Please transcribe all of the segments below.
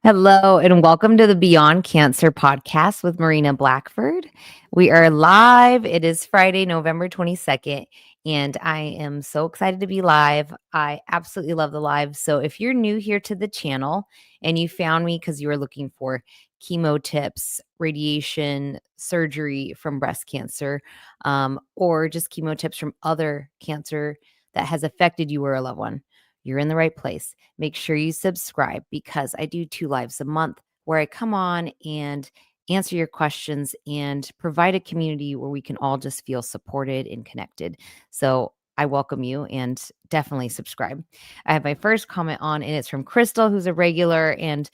Hello, and welcome to the Beyond Cancer podcast with Marina Blackford. We are live. It is Friday, November 22nd, and I am so excited to be live. I absolutely love the live. So, if you're new here to the channel and you found me because you were looking for chemo tips, radiation, surgery from breast cancer, or just chemo tips from other cancer that has affected you or a loved one, you're in the right place. Make sure you subscribe because I do 2 lives a month where I come on and answer your questions and provide a community where we can all just feel supported and connected. So I welcome you and definitely subscribe. I have my first comment on, and it's from Crystal, who's a regular, and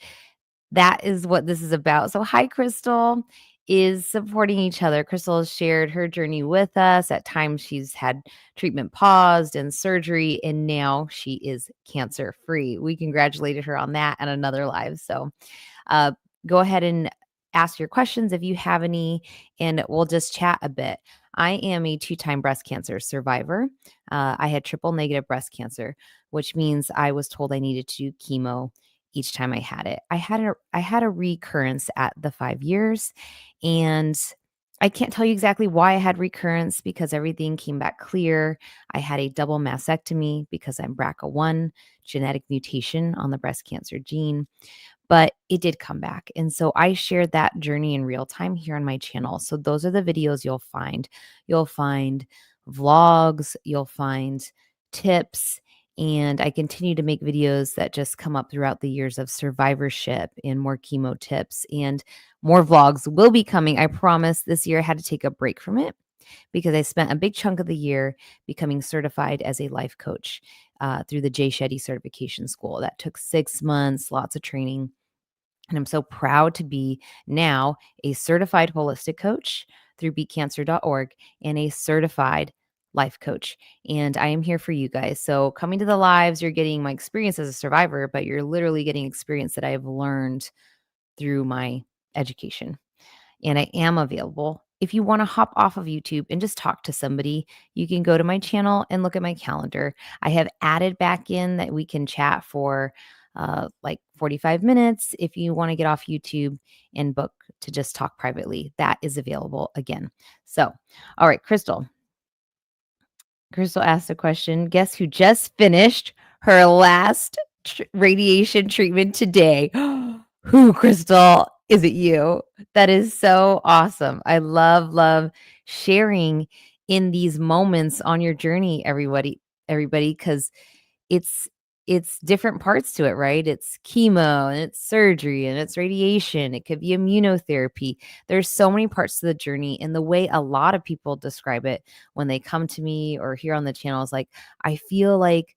that is what this is about. So, hi, Crystal is supporting each other. Crystal has shared her journey with us. At times, she's had treatment paused and surgery, and now she is cancer free. We congratulated her on that and another live. So, uh, go ahead and ask your questions if you have any, and we'll just chat a bit. I am a 2-time breast cancer survivor. I had triple negative breast cancer, which means I was told I needed to do chemo each time I had it. I had a recurrence at the 5 years, and I can't tell you exactly why I had recurrence because everything came back clear. I had a double mastectomy because I'm BRCA1 genetic mutation on the breast cancer gene, but it did come back. And so I shared that journey in real time here on my channel. So those are the videos you'll find. You'll find vlogs, you'll find tips, and I continue to make videos that just come up throughout the years of survivorship and more chemo tips, and more vlogs will be coming. I promise. This year I had to take a break from it because I spent a big chunk of the year becoming certified as a life coach through the Jay Shetty certification school. That took 6 months, lots of training. And I'm so proud to be now a certified holistic coach through beatcancer.org and a certified life coach. And I am here for you guys. So, coming to the lives, you're getting my experience as a survivor, but you're literally getting experience that I have learned through my education. And I am available. If you want to hop off of YouTube and just talk to somebody, you can go to my channel and look at my calendar. I have added back in that we can chat for like 45 minutes if you want to get off YouTube and book to just talk privately. That is available again. So, all right, Crystal. Crystal asked a question. Guess who just finished her last radiation treatment today? Who, Crystal? Is it you? That is so awesome. I love sharing in these moments on your journey, everybody, because it's it's different parts to it, right? It's chemo and it's surgery and it's radiation. It could be immunotherapy. There's so many parts to the journey. And the way a lot of people describe it when they come to me or here on the channel is like, I feel like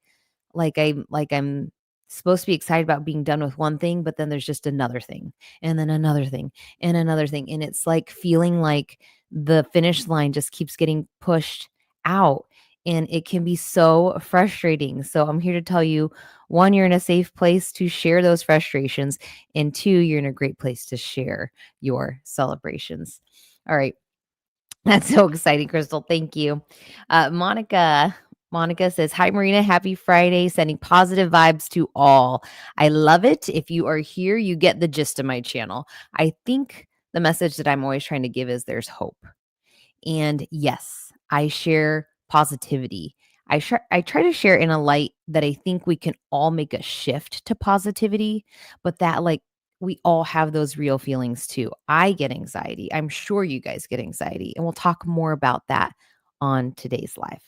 I'm supposed to be excited about being done with one thing, but then there's just another thing, and then another thing, and another thing. And it's like feeling like the finish line just keeps getting pushed out. And it can be so frustrating. So I'm here to tell you, one, you're in a safe place to share those frustrations. And two, you're in a great place to share your celebrations. All right. That's so exciting, Crystal. Thank you. Monica says, hi, Marina. Happy Friday. Sending positive vibes to all. I love it. If you are here, you get the gist of my channel. I think the message that I'm always trying to give is there's hope. And yes, I share positivity. I try to share in a light that I think we can all make a shift to positivity, but that like we all have those real feelings too. I get anxiety. I'm sure you guys get anxiety, and we'll talk more about that on today's live.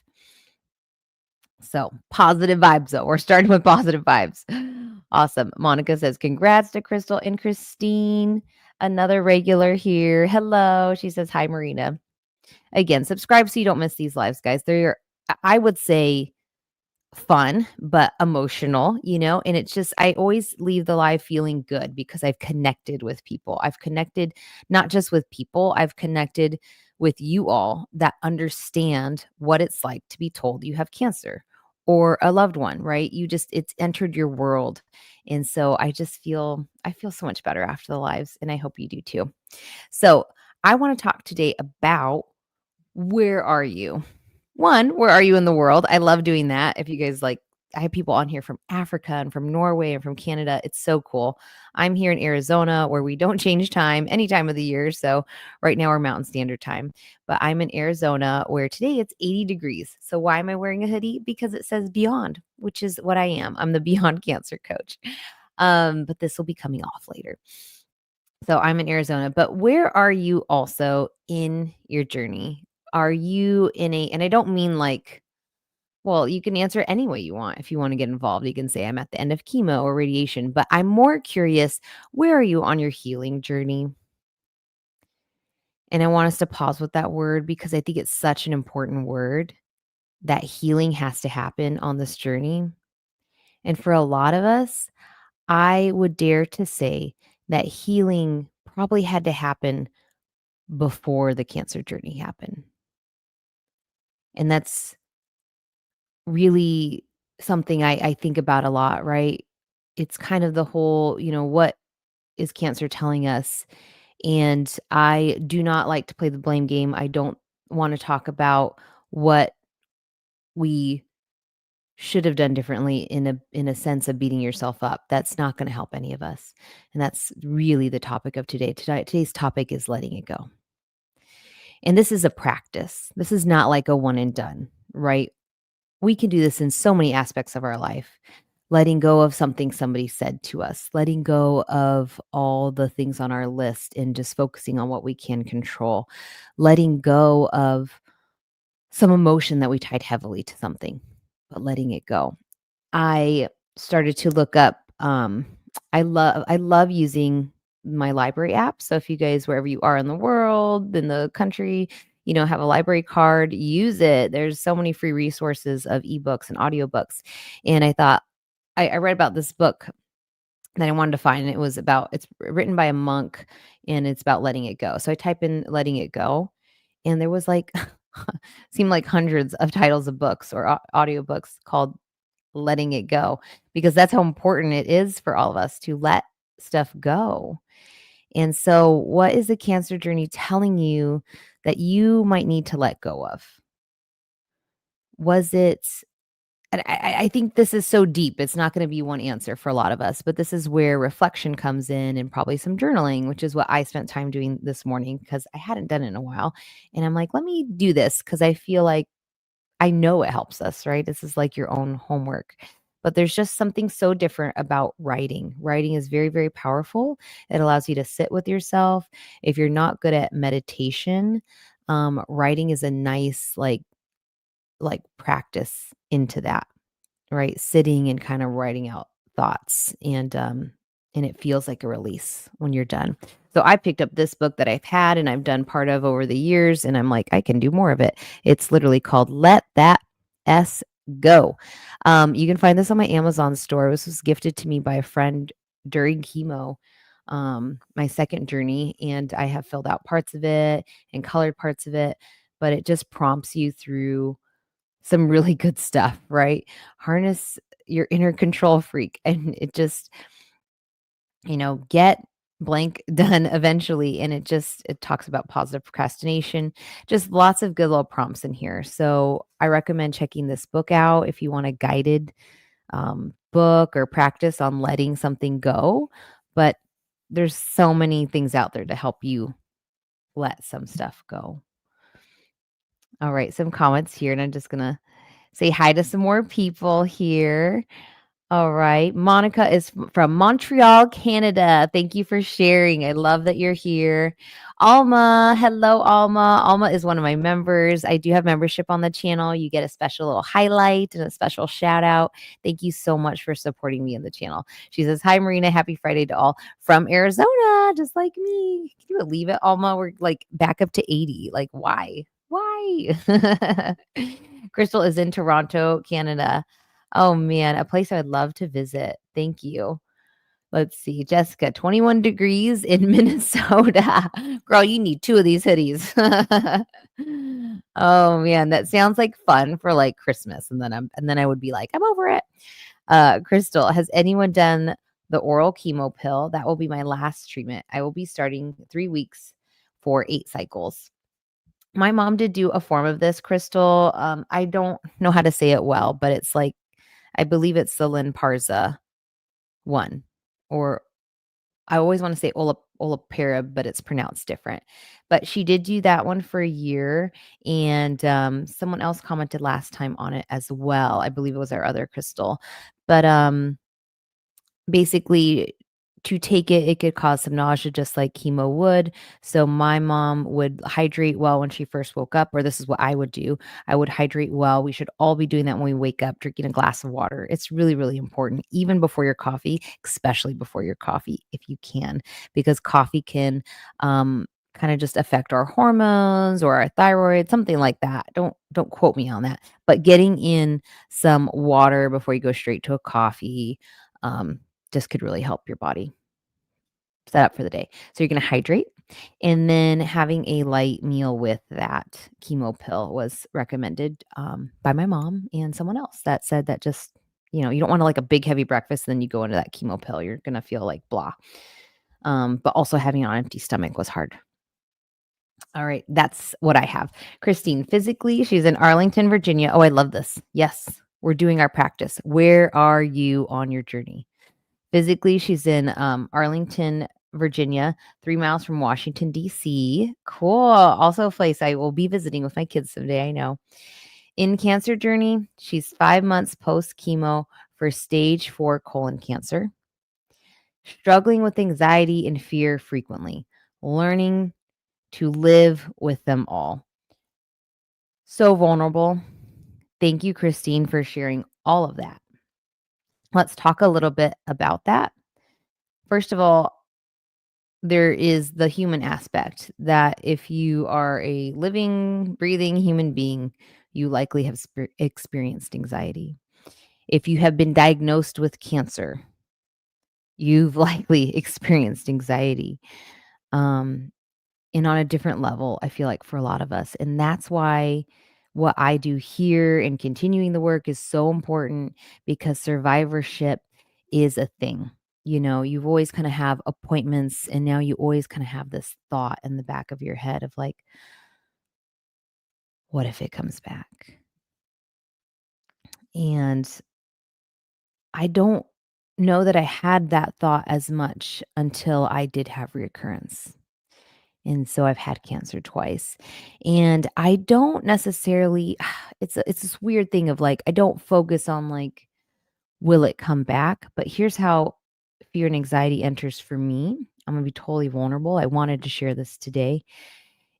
So, positive vibes though. We're starting with positive vibes. Awesome. Monica says, congrats to Crystal and Christine, another regular here. Hello. She says, hi, Marina. Again, subscribe so you don't miss these lives, guys. They're, I would say, fun, but emotional, and it's just, I always leave the live feeling good because I've connected with people. I've connected not just with people, I've connected with you all that understand what it's like to be told you have cancer or a loved one, right? It's entered your world. And so I feel so much better after the lives, and I hope you do too. So I want to talk today about, where are you? One, where are you in the world? I love doing that. If you guys like I have people on here from Africa and from Norway and from Canada. It's so cool. I'm here in Arizona where we don't change time any time of the year. So right now we're Mountain Standard Time, but I'm in Arizona where today it's 80 degrees. So why am I wearing a hoodie? Because it says Beyond, which is what I am. I'm the Beyond Cancer coach. But this will be coming off later. So I'm in Arizona, but where are you also in your journey? Are you in a, and I don't mean like, well, you can answer any way you want. If you want to get involved, you can say, I'm at the end of chemo or radiation. But I'm more curious, where are you on your healing journey? And I want us to pause with that word because I think it's such an important word that healing has to happen on this journey. And for a lot of us, I would dare to say that healing probably had to happen before the cancer journey happened. And that's really something I think about a lot, right? It's kind of the whole, what is cancer telling us? And I do not like to play the blame game. I don't want to talk about what we should have done differently in a sense of beating yourself up. That's not going to help any of us. And that's really the topic of today. Today's topic is letting it go. And this is a practice. This is not like a one and done, right? We can do this in so many aspects of our life. Letting go of something somebody said to us, letting go of all the things on our list and just focusing on what we can control, letting go of some emotion that we tied heavily to something, but letting it go. I started to look up, I love using my library app. So if you guys, wherever you are in the world, in the country, have a library card, use it. There's so many free resources of ebooks and audiobooks. And I thought, I read about this book that I wanted to find, and it's written by a monk, and it's about letting it go. So I type in letting it go, and there was like, seemed like hundreds of titles of books or audiobooks called letting it go, because that's how important it is for all of us to let stuff go. And so, what is the cancer journey telling you that you might need to let go of? Was it, and I think this is so deep, it's not going to be one answer for a lot of us, but this is where reflection comes in and probably some journaling, which is what I spent time doing this morning because I hadn't done it in a while. And I'm like, let me do this because I feel like I know it helps us, right? This is like your own homework. But there's just something so different about writing. Writing is very, very powerful. It allows you to sit with yourself. If you're not good at meditation, writing is a nice like practice into that, right? Sitting and kind of writing out thoughts and it feels like a release when you're done. So I picked up this book that I've had and I've done part of over the years and I'm like, I can do more of it. It's literally called Let That S Go. You can find this on my Amazon store. This was gifted to me by a friend during chemo, my second journey, and I have filled out parts of it and colored parts of it, but it just prompts you through some really good stuff, right? Harness your inner control freak and it just, get blank done eventually. And it talks about positive procrastination, just lots of good little prompts in here. So I recommend checking this book out if you want a guided book or practice on letting something go. But there's so many things out there to help you let some stuff go. All right, some comments here, and I'm just gonna say hi to some more people here. All right. Monica is from Montreal, Canada. Thank you for sharing. I love that you're here. Alma, hello, Alma. Alma is one of my members. I do have membership on the channel. You get a special little highlight and a special shout out. Thank you so much for supporting me in the channel. She says, hi, Marina. Happy Friday to all from Arizona, just like me. Can you believe it, Alma? We're like back up to 80. Like, why? Why? Crystal is in Toronto, Canada. Oh man, a place I would love to visit. Thank you. Let's see, Jessica, 21 degrees in Minnesota. Girl, you need two of these hoodies. Oh man, that sounds like fun for like Christmas. And then I would be like, I'm over it. Crystal, has anyone done the oral chemo pill? That will be my last treatment. I will be starting 3 weeks for 8 cycles. My mom did do a form of this, Crystal. I don't know how to say it well, but it's like I believe it's the Lynparza one, or I always wanna say olaparib, but it's pronounced different. But she did do that one for a year, and, someone else commented last time on it as well. I believe it was our other crystal. But, basically, to take it, it could cause some nausea just like chemo would. So my mom would hydrate well when she first woke up, or this is what I would do. I would hydrate well. We should all be doing that when we wake up, drinking a glass of water. It's really, really important, even before your coffee, especially before your coffee, if you can, because coffee can kind of just affect our hormones or our thyroid, something like that. Don't quote me on that. But getting in some water before you go straight to a coffee, um, just could really help your body set up for the day. So you're gonna hydrate, and then having a light meal with that chemo pill was recommended, by my mom and someone else that said that just, you don't want like a big heavy breakfast, then you go into that chemo pill. You're gonna feel like blah. But also having it on an empty stomach was hard. All right, that's what I have. Christine, physically, she's in Arlington, Virginia. Oh, I love this. Yes, we're doing our practice. Where are you on your journey? Physically, she's in, Arlington, Virginia, 3 miles from Washington, DC. Cool. Also a place I will be visiting with my kids someday, I know. In cancer journey, she's 5 months post chemo for stage 4 colon cancer, struggling with anxiety and fear frequently, learning to live with them all. So vulnerable. Thank you, Christine, for sharing all of that. Let's talk a little bit about that. First of all, there is the human aspect that if you are a living, breathing human being, you likely have experienced anxiety. If you have been diagnosed with cancer, you've likely experienced anxiety. Um, and on a different level, I feel like for a lot of us. And that's why what I do here and continuing the work is so important, because survivorship is a thing. You've always kind of have appointments, and now you always kind of have this thought in the back of your head of like, what if it comes back? And I don't know that I had that thought as much until I did have reoccurrence. And so I've had cancer twice. And I don't necessarily it's this weird thing of like I don't focus on like will it come back? But here's how fear and anxiety enters for me. I'm going to be totally vulnerable. I wanted to share this today.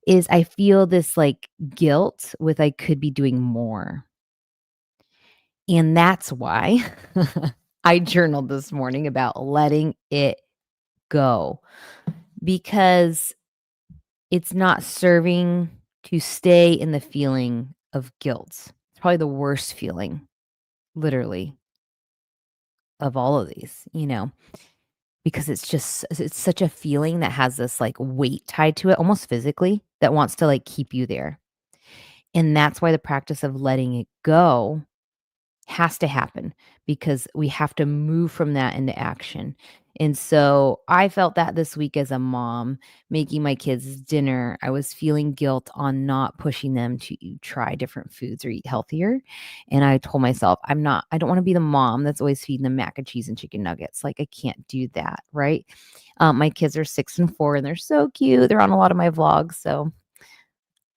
Is I feel this like guilt with I could be doing more. And that's why I journaled this morning about letting it go, because it's not serving to stay in the feeling of guilt. It's probably the worst feeling, literally, of all of these, because it's such a feeling that has this, like, weight tied to it, almost physically, that wants to, like, keep you there. And that's why the practice of letting it go has to happen, because we have to move from that into action. And so I felt that this week as a mom making my kids dinner, I was feeling guilt on not pushing them to try different foods or eat healthier. And I told myself, I don't want to be the mom that's always feeding them mac and cheese and chicken nuggets. Like, I can't do that. Right. My kids are 6 and 4 and they're so cute. They're on a lot of my vlogs. So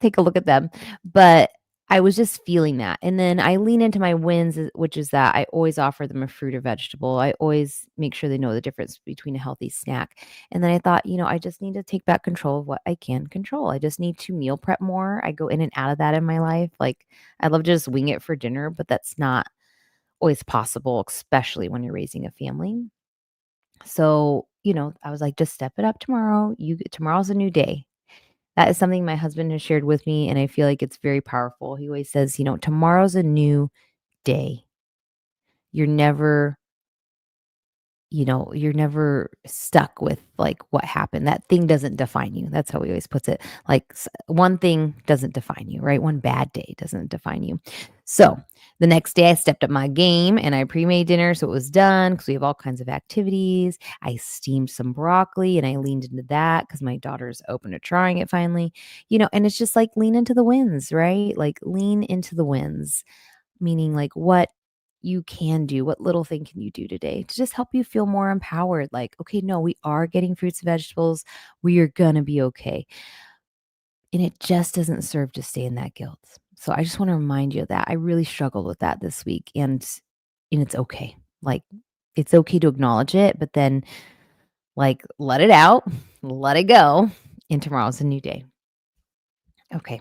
take a look at them. But I was just feeling that. And then I lean into my wins, which is that I always offer them a fruit or vegetable. I always make sure they know the difference between a healthy snack. And then I thought, I just need to take back control of what I can control. I just need to meal prep more. I go in and out of that in my life. Like, I love to just wing it for dinner, but that's not always possible, especially when you're raising a family. So, I was like, just step it up tomorrow. Tomorrow's a new day. That is something my husband has shared with me, and I feel like it's very powerful. He always says, tomorrow's a new day. You're never you're never stuck with, like, what happened. That thing doesn't define you. That's how he always puts it. Like, one thing doesn't define you, right? One bad day doesn't define you. So the next day I stepped up my game and I pre-made dinner. So it was done because we have all kinds of activities. I steamed some broccoli and I leaned into that because my daughter's open to trying it finally, and it's just like lean into the wins, right? Like, lean into the wins, meaning like, what you can do? What little thing can you do today to just help you feel more empowered? Like, okay, no, we are getting fruits and vegetables. We are going to be okay. And it just doesn't serve to stay in that guilt. So I just want to remind you of that. I really struggled with that this week, and it's okay. Like, it's okay to acknowledge it, but then like let it out, let it go, and tomorrow's a new day. Okay.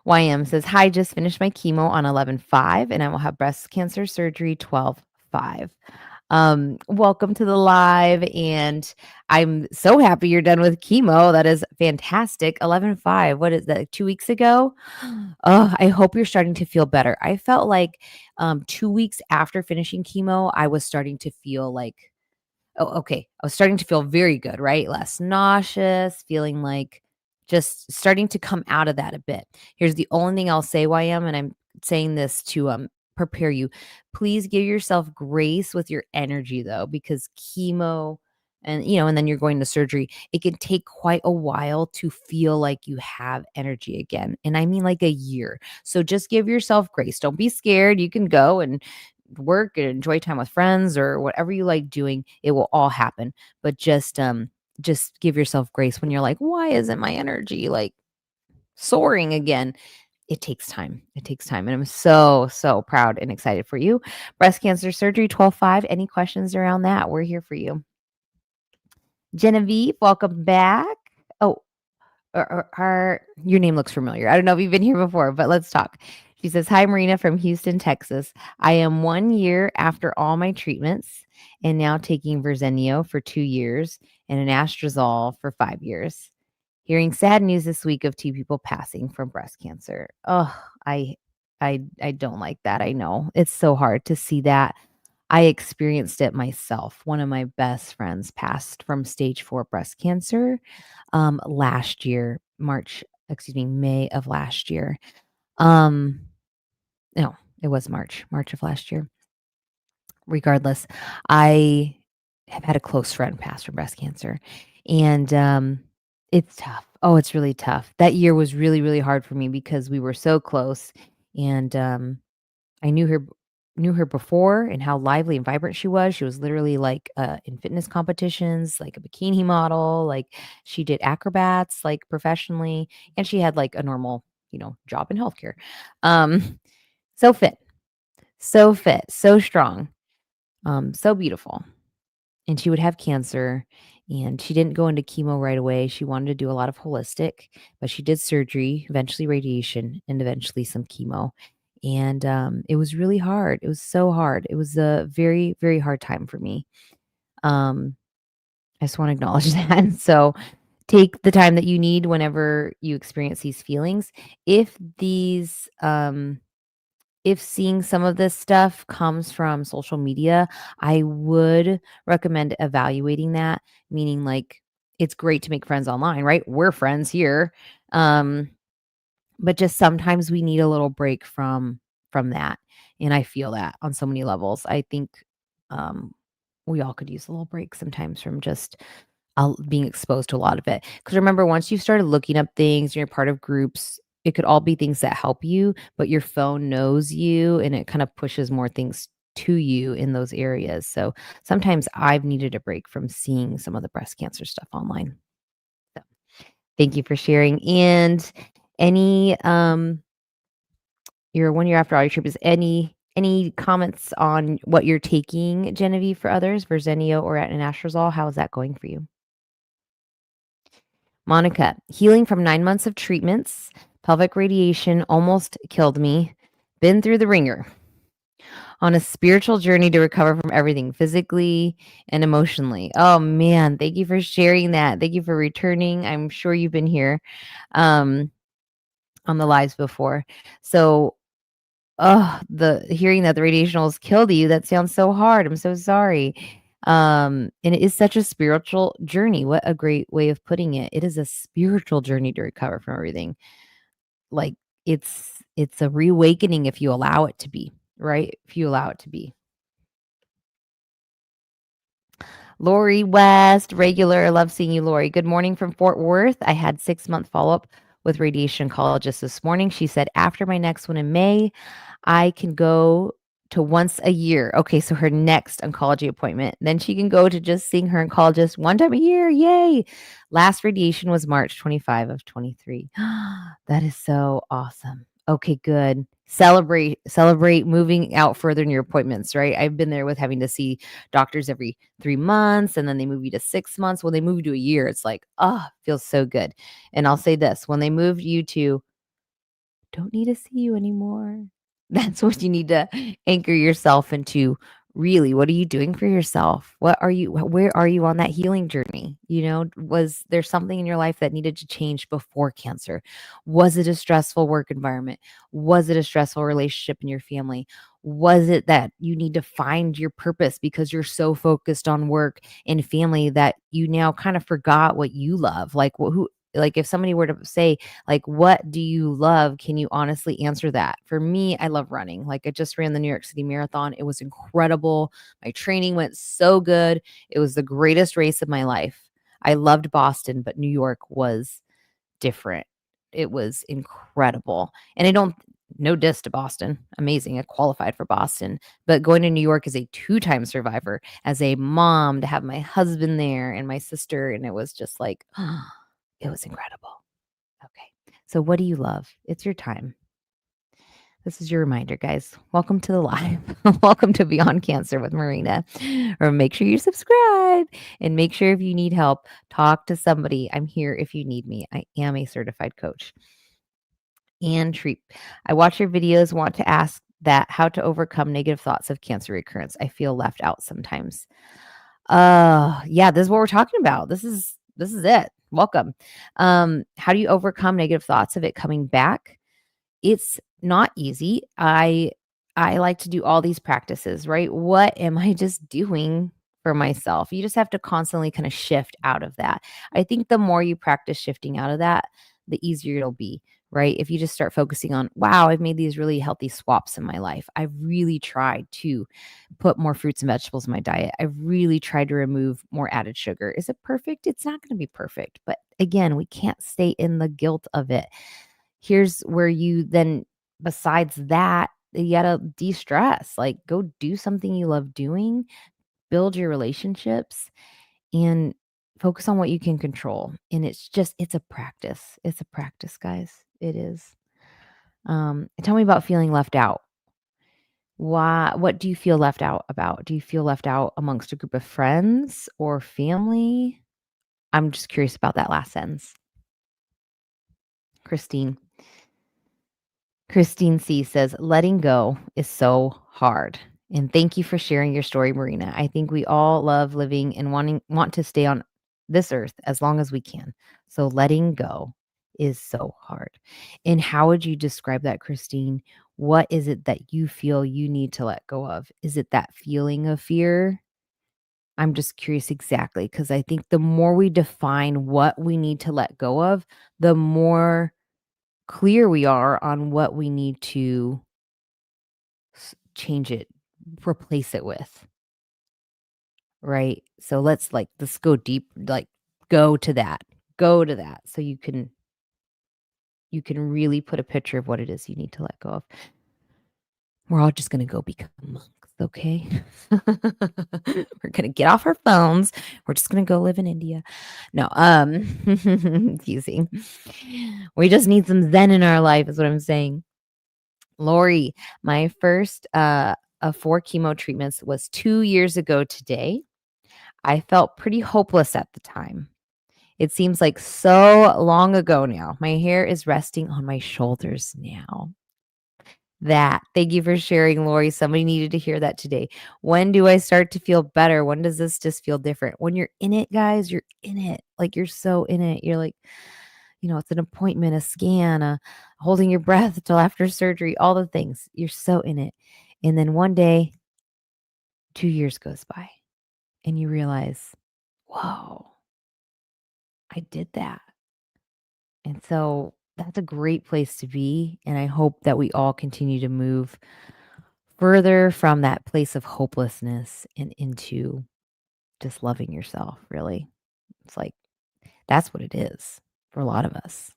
YM says, "Hi, just finished my chemo on 11/5 and I will have breast cancer surgery 12/5. Welcome to the live, and I'm so happy you're done with chemo. That is fantastic. 11/5. What is that? Like 2 weeks ago? Oh, I hope you're starting to feel better. I felt like 2 weeks after finishing chemo, I was starting to feel like, oh, okay. I was starting to feel very good, right? Less nauseous, feeling like just starting to come out of that a bit. Here's the only thing I'll say, YM, and I'm saying this to prepare you. Please give yourself grace with your energy though, because chemo and then you're going to surgery. It can take quite a while to feel like you have energy again. And I mean like a year. So just give yourself grace. Don't be scared. You can go and work and enjoy time with friends or whatever you like doing. It will all happen. But just give yourself grace when you're like, why isn't my energy like soaring again? It takes time. It takes time. And I'm so, so proud and excited for you. Breast cancer surgery 12/5. Any questions around that? We're here for you. Genevieve, welcome back. Oh, your name looks familiar. I don't know if you've been here before, but let's talk. She says, "Hi, Marina from Houston, Texas. I am 1 year after all my treatments and now taking Verzenio for 2 years and an Anastrozole for 5 years. Hearing sad news this week of two people passing from breast cancer. Oh, I, I don't like that. I know it's so hard to see that. I experienced it myself. One of my best friends passed from stage 4 breast cancer last year, May of last year. Um, no, it was March of last year. Regardless, I have had a close friend pass from breast cancer, and it's tough. Oh, it's really tough. That year was really, really hard for me because we were so close, and I knew her before and how lively and vibrant she was. She was literally like in fitness competitions, like a bikini model, like she did acrobats like professionally, and she had like a normal, job in healthcare. Um, so fit, so strong, so beautiful. And she would have cancer, and she didn't go into chemo right away. She wanted to do a lot of holistic, but she did surgery, eventually radiation, and eventually some chemo. And it was really hard. It was so hard. It was a very, very hard time for me. Um, I just want to acknowledge that. So take the time that you need whenever you experience these feelings. If these if seeing some of this stuff comes from social media, I would recommend evaluating that, meaning like it's great to make friends online, right? We're friends here. Um, but just sometimes we need a little break from that. And I feel that on so many levels. I think um we all could use a little break sometimes from just being exposed to a lot of it. Because remember, once you started looking up things, you're part of groups, it could all be things that help you, but your phone knows you and it kind of pushes more things to you in those areas. So sometimes I've needed a break from seeing some of the breast cancer stuff online. So thank you for sharing. And any you're 1 year after all your treatments, any comments on what you're taking, Genevieve, for others, Verzenio or at anastrozole? How is that going for you? Monica, healing from 9 months of treatments, pelvic radiation almost killed me. Been through the ringer. On a spiritual journey to recover from everything physically and emotionally. Oh man, thank you for sharing that. Thank you for returning. I'm sure you've been here um on the lives before. So, the hearing that the radiation almost killed you, that sounds so hard. I'm so sorry. And it is such a spiritual journey. What a great way of putting it. It is a spiritual journey to recover from everything. Like it's a reawakening if you allow it to be, right? If you allow it to be. Lori West, regular. I love seeing you, Lori. Good morning from Fort Worth. I had 6-month follow-up with radiation oncologist this morning. She said, after my next one in May, I can go to once a year. Okay, so her next oncology appointment. Then she can go to just seeing her oncologist one time a year. Yay. Last radiation was March 25 of 23. That is so awesome. Okay, good. Celebrate moving out further in your appointments, right? I've been there with having to see doctors every 3 months, and then they move you to 6 months. When they move you to a year, it's like, oh, feels so good. And I'll say this, when they moved you to don't need to see you anymore. That's what you need to anchor yourself into. Really, what are you doing for yourself? Where are you on that healing journey? Was there something in your life that needed to change before cancer? Was it a stressful work environment? Was it a stressful relationship in your family? Was it that you need to find your purpose because you're so focused on work and family that you now kind of forgot what you love? Like if somebody were to say, like, what do you love? Can you honestly answer that? For me, I love running. Like I just ran the New York City Marathon. It was incredible. My training went so good. It was the greatest race of my life. I loved Boston, but New York was different. It was incredible. And no diss to Boston. Amazing. I qualified for Boston. But going to New York as a two-time survivor, as a mom, to have my husband there and my sister, and it was just like, it was incredible. Okay. So what do you love? It's your time. This is your reminder, guys. Welcome to the live. Welcome to Beyond Cancer with Marina. Or make sure you subscribe and make sure if you need help, talk to somebody. I'm here if you need me. I am a certified coach. And treat. I watch your videos, want to ask that how to overcome negative thoughts of cancer recurrence. I feel left out sometimes. Yeah, this is what we're talking about. This is it. Welcome. How do you overcome negative thoughts of it coming back? It's not easy. I like to do all these practices, right? What am I just doing for myself? You just have to constantly kind of shift out of that. I think the more you practice shifting out of that, the easier it'll be, right? If you just start focusing on, wow, I've made these really healthy swaps in my life. I've really tried to put more fruits and vegetables in my diet. I've really tried to remove more added sugar. Is it perfect? It's not going to be perfect. But again, we can't stay in the guilt of it. Here's where you then, besides that, you gotta de-stress, like go do something you love doing, build your relationships, and focus on what you can control. And it's a practice. It's a practice, guys. It is. Tell me about feeling left out. What do you feel left out about? Do you feel left out amongst a group of friends or family? I'm just curious about that last sentence. Christine. Christine C says, letting go is so hard. And thank you for sharing your story, Marina. I think we all love living and want to stay on this earth as long as we can. So letting go is so hard. And how would you describe that, Christine? What is it that you feel you need to let go of? Is it that feeling of fear? I'm just curious exactly, because I think the more we define what we need to let go of, the more clear we are on what we need to change it, replace it with, right? So let's go deep, like go to that so you can really put a picture of what it is you need to let go of. We're all just going to go become monks, okay? We're going to get off our phones. We're just going to go live in India. No, teasing. We just need some zen in our life is what I'm saying. Lori, my first of 4 chemo treatments was 2 years ago today. I felt pretty hopeless at the time. It seems like so long ago now. My hair is resting on my shoulders now. Thank you for sharing, Lori. Somebody needed to hear that today. When do I start to feel better? When does this just feel different? When you're in it, guys, you're in it. Like you're so in it. You're like, it's an appointment, a scan, holding your breath till after surgery, all the things. You're so in it. And then one day, 2 years goes by and you realize, whoa, I did that. And so that's a great place to be. And I hope that we all continue to move further from that place of hopelessness and into just loving yourself, really. It's like, that's what it is for a lot of us.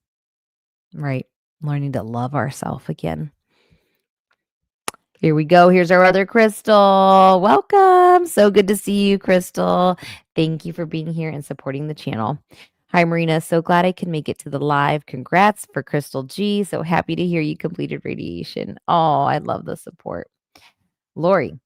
Right. Learning to love ourselves again. Here we go. Here's our other Crystal. Welcome. So good to see you, Crystal. Thank you for being here and supporting the channel. Hi, Marina. So glad I can make it to the live. Congrats for Crystal G. So happy to hear you completed radiation. Oh, I love the support. Lori.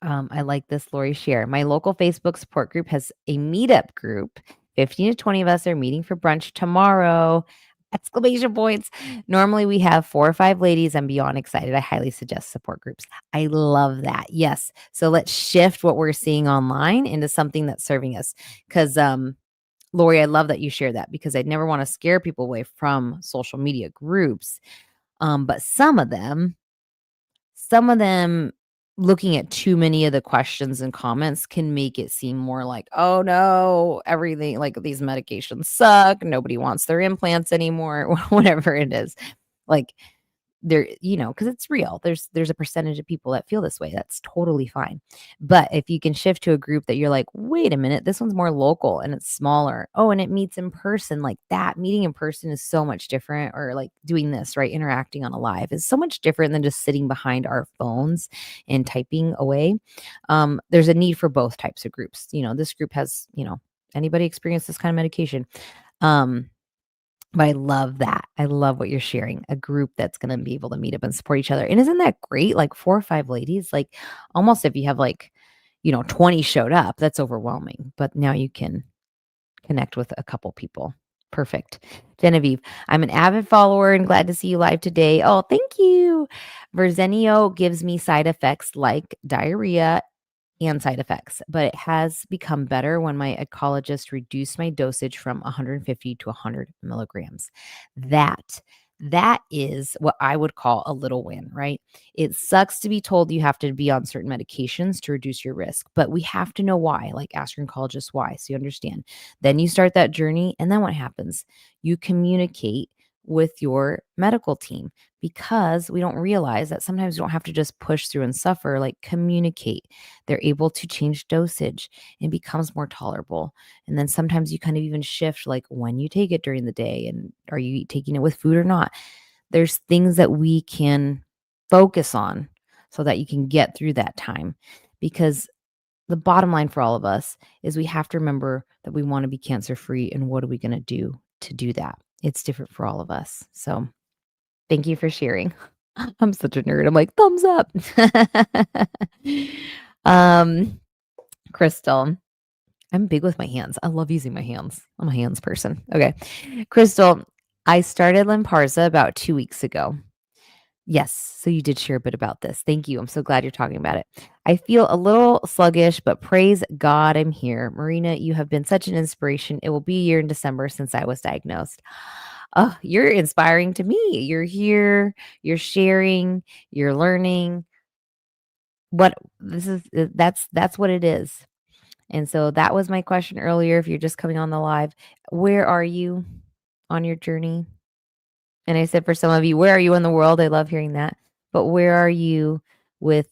I like this Lori share. My local Facebook support group has a meetup group. 15 to 20 of us are meeting for brunch tomorrow. Exclamation points. Normally we have 4 or 5 ladies. I'm beyond excited. I highly suggest support groups. I love that. Yes. So let's shift what we're seeing online into something that's serving us. Because Lori, I love that you share that because I'd never want to scare people away from social media groups. But some of them looking at too many of the questions and comments can make it seem more like, oh no, everything like these medications suck. Nobody wants their implants anymore, whatever it is. Like there, because it's real. There's a percentage of people that feel this way. That's totally fine. But if you can shift to a group that you're like, wait a minute, this one's more local and it's smaller. Oh, and it meets in person. Like that meeting in person is so much different. Or like doing this, right? Interacting on a live is so much different than just sitting behind our phones and typing away. There's a need for both types of groups. This group has, anybody experience this kind of medication. But I love that. I love what you're sharing, a group that's gonna be able to meet up and support each other, and isn't that great? Like 4 or 5 ladies, like, almost if you have, like, 20 showed up, that's overwhelming, but now you can connect with a couple people. Perfect. Genevieve, I'm an avid follower and glad to see you live today. Oh, thank you. Verzenio gives me side effects like diarrhea and side effects, but it has become better when my ecologist reduced my dosage from 150 to 100 milligrams. That that is what I would call a little win, right? It sucks to be told you have to be on certain medications to reduce your risk, but we have to know why. Like ask your oncologist why, so you understand. Then you start that journey, and then what happens? You communicate with your medical team because we don't realize that sometimes you don't have to just push through and suffer, like communicate. They're able to change dosage and becomes more tolerable. And then sometimes you kind of even shift like when you take it during the day and are you taking it with food or not? There's things that we can focus on so that you can get through that time because the bottom line for all of us is we have to remember that we want to be cancer free and what are we going to do to do that? It's different for all of us. So thank you for sharing. I'm such a nerd. I'm like, thumbs up. um, Crystal, I'm big with my hands. I love using my hands. I'm a hands person. Okay. Crystal, I started Limparza about 2 weeks ago. Yes. So you did share a bit about this. Thank you. I'm so glad you're talking about it. I feel a little sluggish, but praise God I'm here. Marina, you have been such an inspiration. It will be a year in December since I was diagnosed. Oh, you're inspiring to me. You're here, you're sharing, you're learning. What this is that's what it is. And so that was my question earlier. If you're just coming on the live, where are you on your journey? And I said for some of you, where are you in the world? I love hearing that. But where are you with,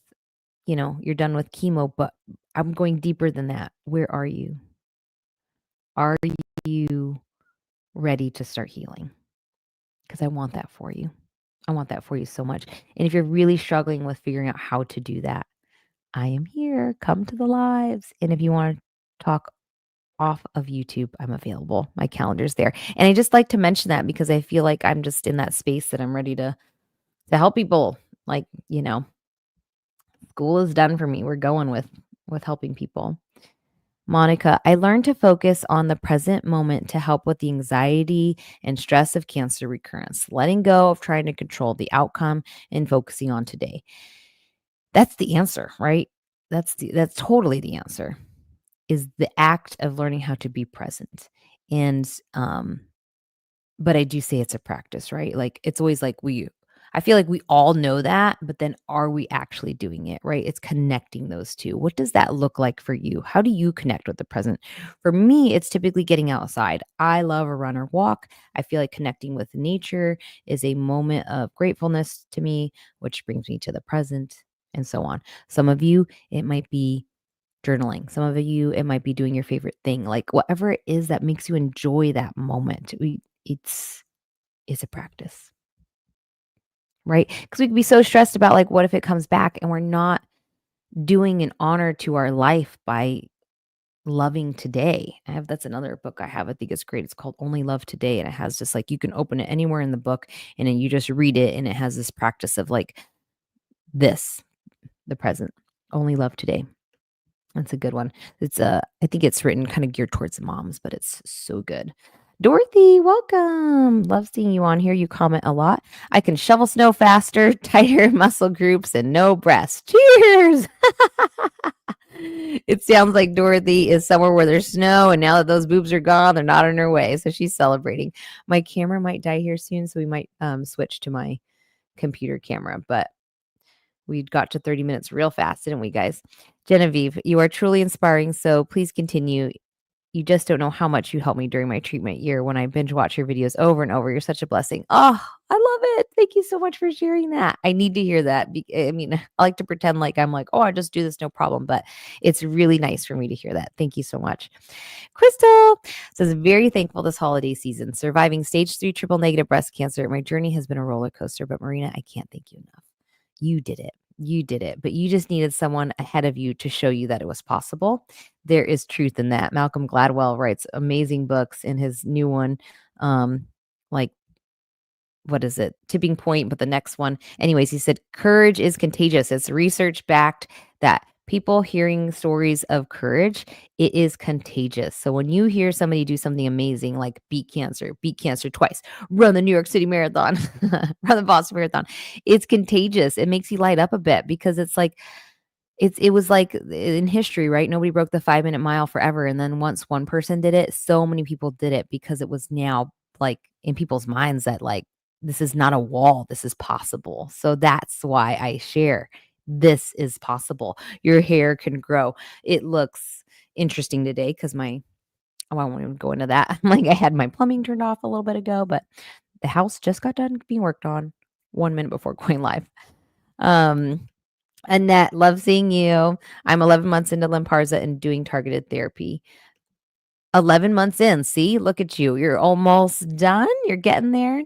you're done with chemo, but I'm going deeper than that. Where are you? Are you ready to start healing? Because I want that for you. I want that for you so much. And if you're really struggling with figuring out how to do that, I am here. Come to the lives. And if you want to talk off of YouTube, I'm available. My calendar's there. And I just like to mention that because I feel like I'm just in that space that I'm ready to help people. Like, school is done for me. We're going with helping people. Monica, I learned to focus on the present moment to help with the anxiety and stress of cancer recurrence, letting go of trying to control the outcome and focusing on today. That's the answer, right? That's totally the answer. Is the act of learning how to be present. And but I do say it's a practice, right? Like it's always like I feel like we all know that, but then are we actually doing it, right? It's connecting those two. What does that look like for you? How do you connect with the present? For me, it's typically getting outside. I love a run or walk. I feel like connecting with nature is a moment of gratefulness to me, which brings me to the present and so on. Some of you, it might be journaling. Some of you, it might be doing your favorite thing, like whatever it is that makes you enjoy that moment. It's is a practice, right? Because we can be so stressed about like, what if it comes back, and we're not doing an honor to our life by loving today. That's another book I have. I think it's great. It's called Only Love Today. And it has just like, you can open it anywhere in the book and then you just read it. And it has this practice of like the present, only love today. That's a good one. It's I think it's written kind of geared towards moms, but it's so good. Dorothy, welcome. Love seeing you on here. You comment a lot. I can shovel snow faster, tighter muscle groups, and no breasts. Cheers. It sounds like Dorothy is somewhere where there's snow, and now that those boobs are gone, they're not on her way. So she's celebrating. My camera might die here soon, so we might switch to my computer camera. But we got to 30 minutes real fast, didn't we, guys? Genevieve, you are truly inspiring, so please continue. You just don't know how much you helped me during my treatment year when I binge watch your videos over and over. You're such a blessing. Oh, I love it. Thank you so much for sharing that. I need to hear that. I mean, I like to pretend like I'm like, oh, I just do this, no problem. But it's really nice for me to hear that. Thank you so much. Crystal says, very thankful this holiday season. Surviving stage 3 triple negative breast cancer. My journey has been a roller coaster, but Marina, I can't thank you enough. You did it. You did it, but you just needed someone ahead of you to show you that it was possible. There is truth in that. Malcolm Gladwell writes amazing books in his new one. Like, what is it? Tipping Point, but the next one. Anyways, he said, courage is contagious. It's research backed that people hearing stories of courage, it is contagious. So when you hear somebody do something amazing, like beat cancer twice, run the New York City Marathon, run the Boston Marathon, it's contagious. It makes you light up a bit because it's like, it was like in history, right? Nobody broke the 5-minute mile forever. And then once one person did it, so many people did it because it was now like in people's minds that like, this is not a wall. This is possible. So that's why I share. This is possible. Your hair can grow. It looks interesting today because I won't even go into that. Like I had my plumbing turned off a little bit ago, but the house just got done being worked on 1 minute before going live. Annette, love seeing you. I'm 11 months into Lymparza and doing targeted therapy. 11 months in. See, look at you. You're almost done. You're getting there.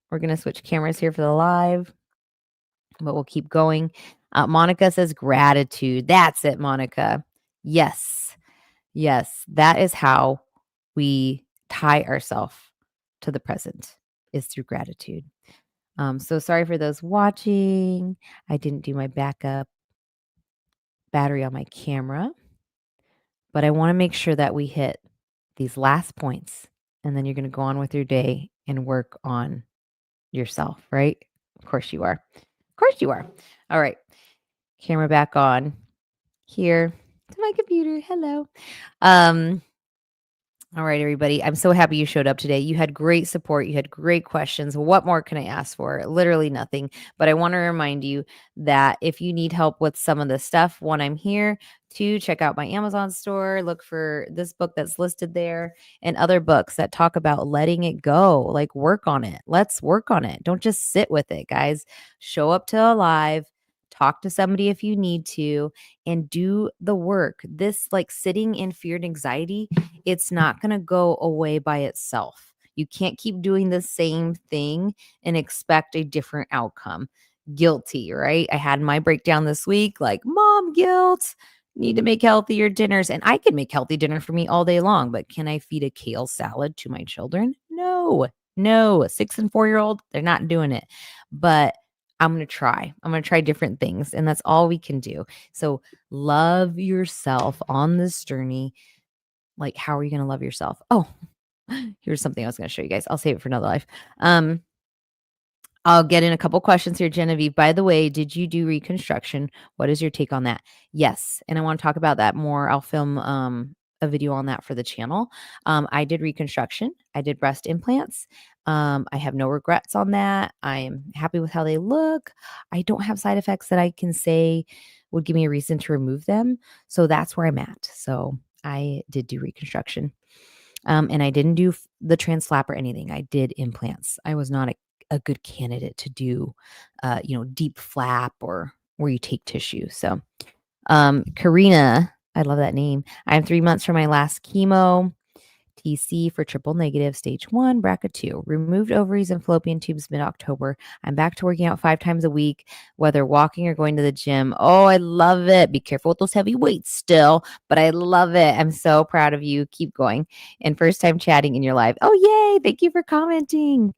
We're going to switch cameras here for the live, but we'll keep going. Monica says gratitude. That's it, Monica. Yes. Yes. That is how we tie ourselves to the present, is through gratitude. So sorry for those watching. I didn't do my backup battery on my camera, but I want to make sure that we hit these last points, and then you're going to go on with your day and work on yourself, right? Of course you are. Of course you are. All right. Camera back on here to my computer. Hello. All right, everybody. I'm so happy you showed up today. You had great support. You had great questions. What more can I ask for? Literally nothing. But I want to remind you that if you need help with some of the stuff, one, I'm here. Two, check out my Amazon store. Look for this book that's listed there and other books that talk about letting it go. Like, work on it. Let's work on it. Don't just sit with it, guys. Show up to a live. Talk to somebody if you need to, and do the work. This, like sitting in fear and anxiety, it's not going to go away by itself. You can't keep doing the same thing and expect a different outcome. Guilty, right? I had my breakdown this week, like mom guilt, need to make healthier dinners. And I can make healthy dinner for me all day long, but can I feed a kale salad to my children? No, 6 and 4-year-old, they're not doing it. But I'm going to try. I'm going to try different things. And that's all we can do. So love yourself on this journey. Like, how are you going to love yourself? Oh, here's something I was going to show you guys. I'll save it for another life. I'll get in a couple questions here, Genevieve. By the way, did you do reconstruction? What is your take on that? Yes. And I want to talk about that more. I'll film a video on that for the channel. I did reconstruction. I did breast implants. I have no regrets on that. I'm happy with how they look. I don't have side effects that I can say would give me a reason to remove them. So that's where I'm at. So I did do reconstruction. And I didn't do the trans flap or anything. I did implants. I was not a good candidate to do, deep flap or where you take tissue. So, Karina, I love that name. I'm 3 months from my last chemo. TC for triple negative, stage 1, BRCA2. Removed ovaries and fallopian tubes mid-October. I'm back to working out 5 times a week, whether walking or going to the gym. Oh, I love it. Be careful with those heavy weights still, but I love it. I'm so proud of you. Keep going. And first time chatting in your live. Oh, yay. Thank you for commenting.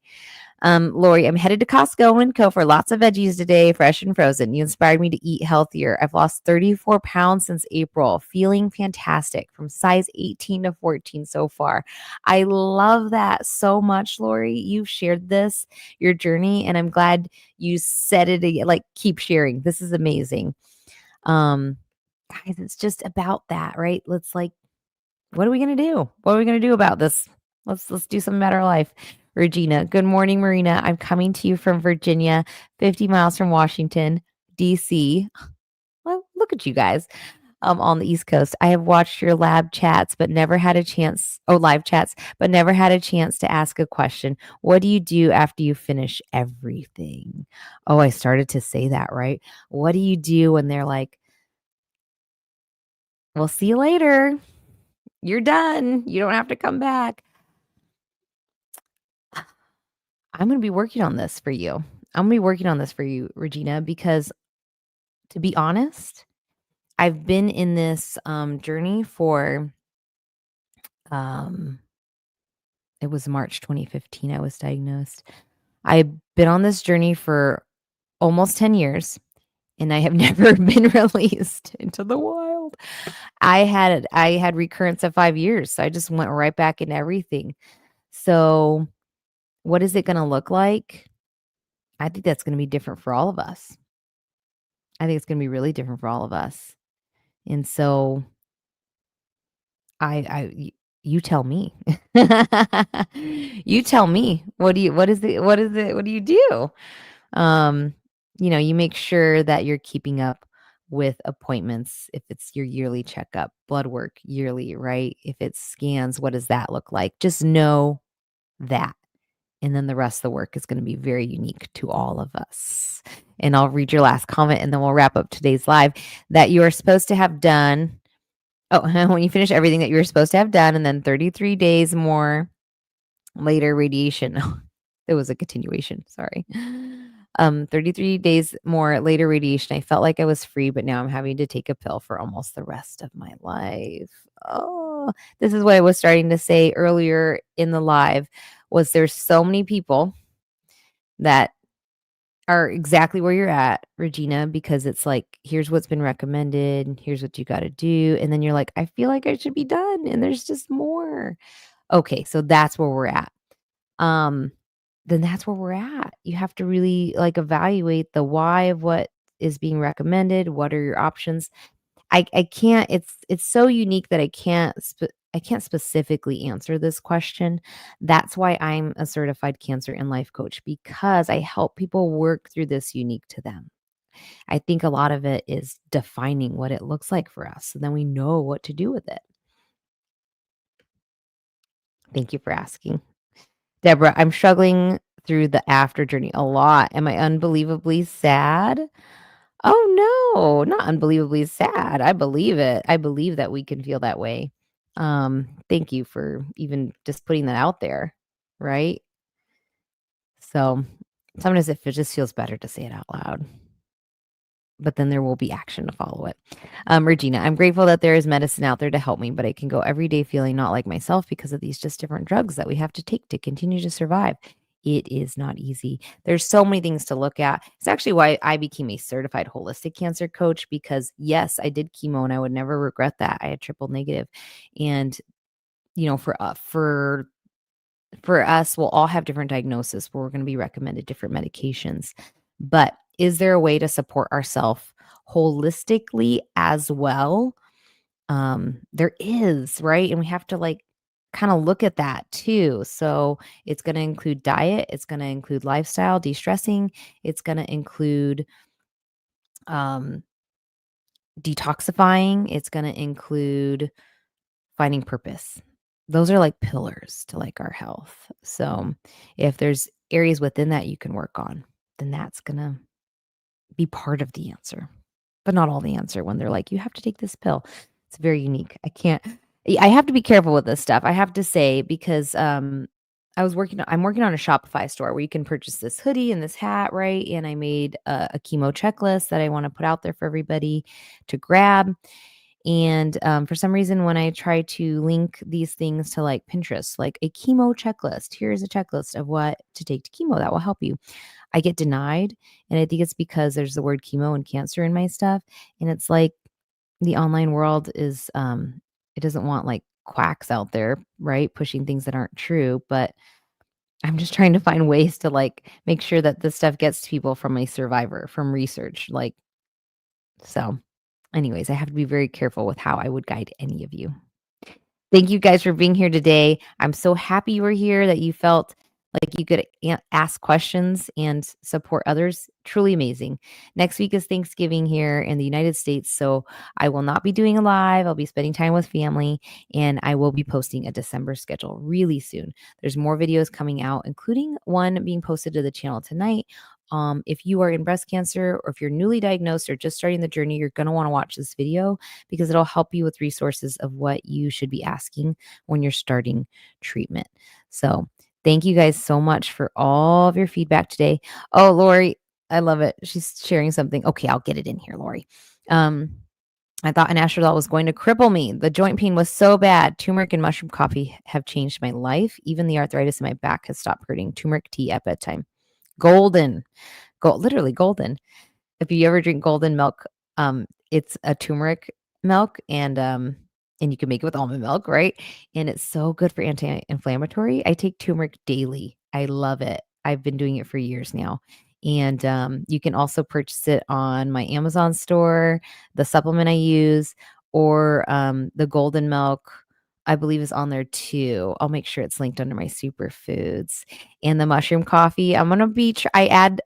Lori, I'm headed to Costco and Co for lots of veggies today, fresh and frozen. You inspired me to eat healthier. I've lost 34 pounds since April, feeling fantastic from size 18 to 14 so far. I love that so much, Lori. You've shared this, your journey, and I'm glad you said it again. Like, keep sharing. This is amazing. Guys, it's just about that, right? Let's what are we gonna do? What are we gonna do about this? Let's do something about our life. Regina, good morning, Marina. I'm coming to you from Virginia, 50 miles from Washington, D.C. Well, look at you guys. On the East Coast. I have watched your lab chats, but never had a chance, live chats, but never had a chance to ask a question. What do you do after you finish everything? Oh, I started to say that, right? What do you do when they're like, we'll see you later. You're done. You don't have to come back. I'm going to be working on this for you. I'm going to be working on this for you, Regina, because to be honest, I've been in this journey for, it was March 2015 I was diagnosed. I've been on this journey for almost 10 years and I have never been released into the wild. I had recurrence at 5 years. So I just went right back into everything. So what is it going to look like? I think that's going to be different for all of us. I think it's going to be really different for all of us. And so you tell me. You tell me. What do you do? You make sure that you're keeping up with appointments. If it's your yearly checkup, blood work yearly, right? If it's scans, what does that look like? Just know that. And then the rest of the work is going to be very unique to all of us. And I'll read your last comment and then we'll wrap up today's live that you are supposed to have done. Oh, when you finish everything that you were supposed to have done, and then 33 days more later, radiation. It was a continuation. Sorry. 33 days more later, radiation. I felt like I was free, but now I'm having to take a pill for almost the rest of my life. Oh, this is what I was starting to say earlier in the live. Was there's so many people that are exactly where you're at, Regina, because it's like, here's what's been recommended, here's what you got to do. And then you're like, I feel like I should be done. And there's just more. Okay, so that's where we're at. Then that's where we're at. You have to really evaluate the why of what is being recommended. What are your options? I can't, it's so unique that I can't specifically answer this question. That's why I'm a certified cancer and life coach, because I help people work through this unique to them. I think a lot of it is defining what it looks like for us, so then we know what to do with it. Thank you for asking. Deborah, I'm struggling through the after journey a lot. Am I unbelievably sad? Oh, no, not unbelievably sad. I believe it. I believe that we can feel that way. Thank you for even just putting that out there, right? So sometimes it just feels better to say it out loud, but then there will be action to follow it. Regina, I'm grateful that there is medicine out there to help me, but I can go every day feeling not like myself because of these just different drugs that we have to take to continue to survive. It is not easy. There's so many things to look at. It's actually why I became a certified holistic cancer coach, because yes, I did chemo and I would never regret that. I had triple negative. And for us, we'll all have different diagnoses where we're going to be recommended different medications. But is there a way to support ourselves holistically as well? There is, right? And we have to kind of look at that too. So it's going to include diet, it's going to include lifestyle, de-stressing, it's going to include um detoxifying, it's going to include finding purpose. Those are like pillars to our health. So if there's areas within that you can work on, then that's going to be part of the answer, but not all the answer when they're like, you have to take this pill. It's very unique. I have to be careful with this stuff, I have to say, because, I'm working on a Shopify store where you can purchase this hoodie and this hat, right? And I made a chemo checklist that I wanna put out there for everybody to grab. And, for some reason, when I try to link these things to, like, Pinterest, like a chemo checklist, here's a checklist of what to take to chemo that will help you. I get denied, and I think it's because there's the word chemo and cancer in my stuff, and it's like the online world is, it doesn't want, like, quacks out there, right, pushing things that aren't true, but I'm just trying to find ways to, like, make sure that this stuff gets to people from a survivor, from research, like so, anyways, I have to be very careful with how I would guide any of you. Thank you guys for being here today. I'm so happy you were here, that you felt like you could ask questions and support others. Truly amazing. Next week is Thanksgiving here in the United States, so I will not be doing a live. I'll be spending time with family, and I will be posting a December schedule really soon. There's more videos coming out, including one being posted to the channel tonight. If you are in breast cancer, or if you're newly diagnosed or just starting the journey, you're going to want to watch this video because it'll help you with resources of what you should be asking when you're starting treatment. So, thank you guys so much for all of your feedback today. Oh, Lori, I love it. She's sharing something. Okay, I'll get it in here, Lori. I thought anastrozole was going to cripple me. The joint pain was so bad. Turmeric and mushroom coffee have changed my life. Even the arthritis in my back has stopped hurting. Turmeric tea at bedtime. Golden. Literally golden. If you ever drink golden milk, it's a turmeric milk, and you can make it with almond milk, right? And it's so good for anti-inflammatory. I take turmeric daily. I love it. I've been doing it for years now. And you can also purchase it on my Amazon store, the supplement I use, or the golden milk, I believe, is on there too. I'll make sure it's linked under my superfoods. And the mushroom coffee, I'm gonna be. I add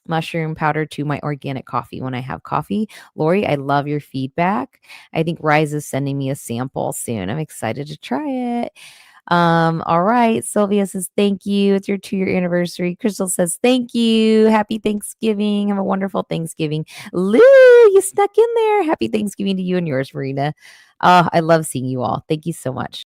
mushroom powder to my organic coffee when I have coffee. Lori, I love your feedback. I think Rise is sending me a sample soon. I'm excited to try it. All right. Sylvia says, thank you. It's your 2-year anniversary. Crystal says, thank you. Happy Thanksgiving. Have a wonderful Thanksgiving. Lou, you snuck in there. Happy Thanksgiving to you and yours, Marina. I love seeing you all. Thank you so much.